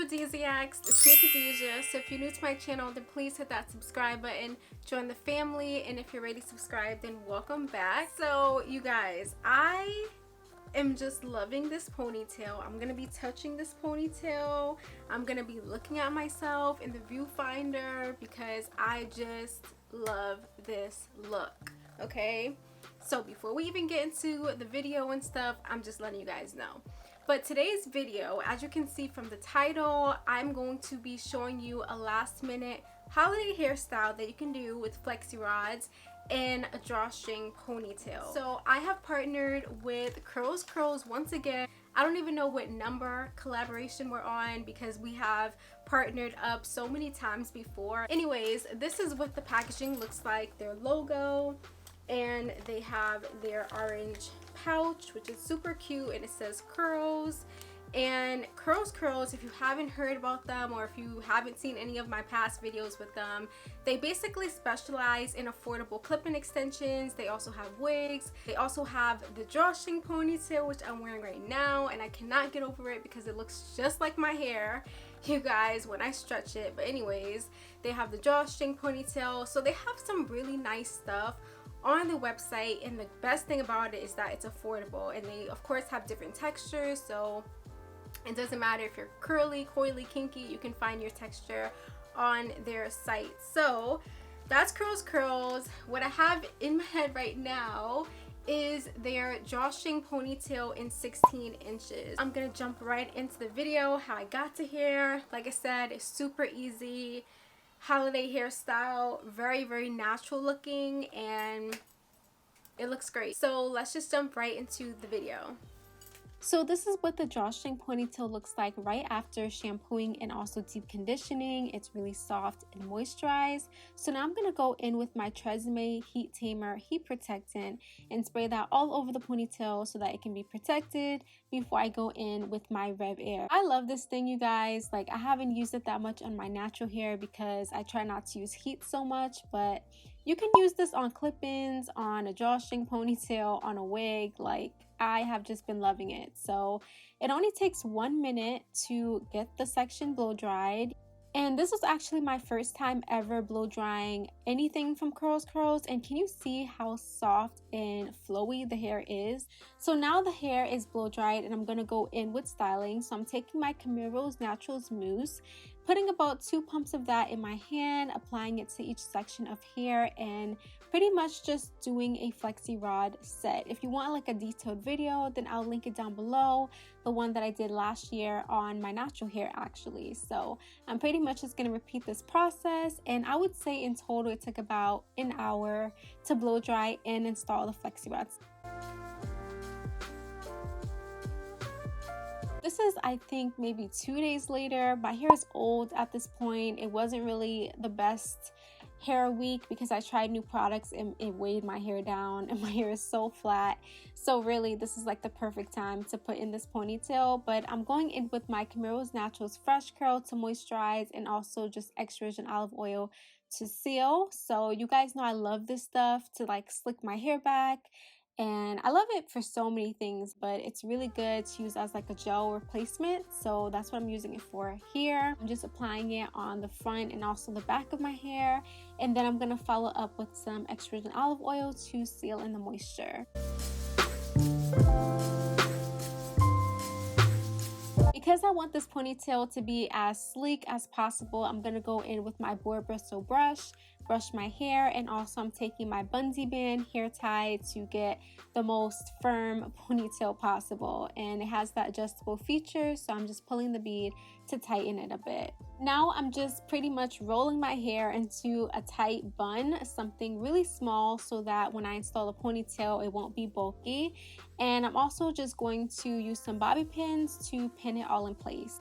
Khadisiacs, it's me Khadisia. So if you're new to my channel, then please hit that subscribe button, join the family, and if you're already subscribed, then welcome back. So you guys, I am just loving this ponytail. I'm gonna be touching this ponytail. I'm gonna be looking at myself in the viewfinder because I just love this look. Okay, so before we even get into the video and stuff, I'm just letting you guys know. But today's video, as you can see from the title, I'm going to be showing you a last minute holiday hairstyle that you can do with flexi rods and a drawstring ponytail. So I have partnered with Curls once again. I don't even know what number collaboration we're on because we have partnered up so many times before. Anyways, this is what the packaging looks like, their logo, and they have their orange pouch, which is super cute, and it says Curls. And Curls, if you haven't heard about them or if you haven't seen any of my past videos with them, they basically specialize in affordable clip-in extensions. They also have wigs. They also have the drawstring ponytail, which I'm wearing right now, and I cannot get over it because it looks just like my hair, you guys, when I stretch it. But anyways, they have the drawstring ponytail, so they have some really nice stuff on the website, and the best thing about it is that it's affordable, and they of course have different textures, so it doesn't matter if you're curly, coily, kinky, you can find your texture on their site. So that's Curls. What I have in my head right now is their drawstring ponytail in 16 inches. I'm gonna jump right into the video, how I got to here. Like I said, it's super easy holiday hairstyle, very natural looking, and it looks great. So let's just jump right into the video. So this is what the drawstring ponytail looks like right after shampooing and also deep conditioning. It's really soft and moisturized. So now I'm going to go in with my Tresemme Heat Tamer Heat Protectant and spray that all over the ponytail so that it can be protected before I go in with my Rev Air. I love this thing, you guys. Like, I haven't used it that much on my natural hair because I try not to use heat so much, but you can use this on clip-ins, on a drawstring ponytail, on a wig. Like, I have just been loving it. So it only takes 1 minute to get the section blow dried. And this was actually my first time ever blow drying anything from Curls. And can you see how soft and flowy the hair is? So now the hair is blow dried and I'm going to go in with styling. So I'm taking my Camille Naturals Mousse, putting about 2 pumps of that in my hand, applying it to each section of hair, and pretty much just doing a flexi rod set. If you want like a detailed video, then I'll link it down below, the one that I did last year on my natural hair actually. So I'm pretty much just going to repeat this process, and I would say in total it took about an hour to blow dry and install the flexi rods. This is, I think, maybe 2 days later. My hair is old at this point. It wasn't really the best hair week because I tried new products and it weighed my hair down, and my hair is so flat. So really, this is like the perfect time to put in this ponytail. But I'm going in with my Camille Naturals Fresh Curl to moisturize, and also just extra virgin olive oil to seal. So you guys know I love this stuff to like slick my hair back. And I love it for so many things, but it's really good to use as like a gel replacement. So that's what I'm using it for here. I'm just applying it on the front and also the back of my hair. And then I'm going to follow up with some extra virgin olive oil to seal in the moisture. Because I want this ponytail to be as sleek as possible, I'm going to go in with my boar bristle brush, brush my hair, and also I'm taking my Bunzee band hair tie to get the most firm ponytail possible. And it has that adjustable feature, so I'm just pulling the bead to tighten it a bit. Now I'm just pretty much rolling my hair into a tight bun, something really small, so that when I install the ponytail it won't be bulky. And I'm also just going to use some bobby pins to pin it all in place.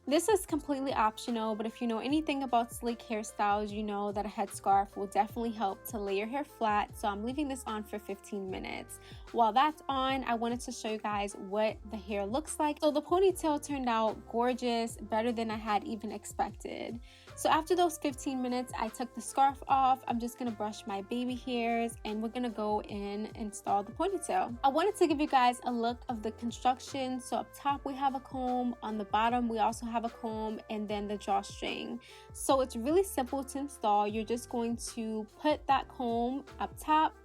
This is completely optional, but if you know anything about sleek hairstyles, you know that a headscarf will definitely help to lay your hair flat. So I'm leaving this on for 15 minutes. while that's on, I wanted to show you guys what the hair looks like. So the ponytail turned out gorgeous, better than I had even expected. So after those 15 minutes, I took the scarf off. I'm just gonna brush my baby hairs and we're gonna go in and install the ponytail. I wanted to give you guys a look of the construction. So up top we have a comb, on the bottom we also have a comb, and then the drawstring. So it's really simple to install. You're just going to put that comb up top,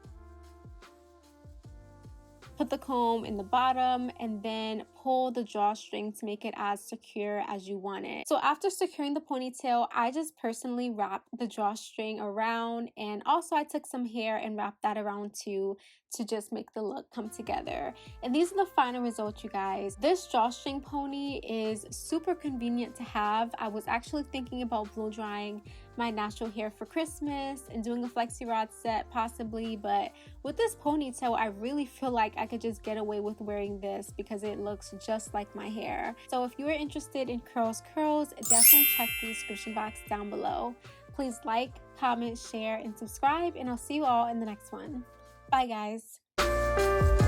put the comb in the bottom, and then pull the drawstring to make it as secure as you want it. So after securing the ponytail, I just personally wrapped the drawstring around, and also I took some hair and wrapped that around too to just make the look come together. And these are the final results, you guys. This drawstring pony is super convenient to have. I was actually thinking about blow drying my natural hair for Christmas and doing a flexi rod set possibly, but with this ponytail I really feel like I could just get away with wearing this because it looks just like my hair. So if you are interested in curls, definitely check the description box down below. Please like, comment, share, and subscribe, and I'll see you all in the next one. Bye guys.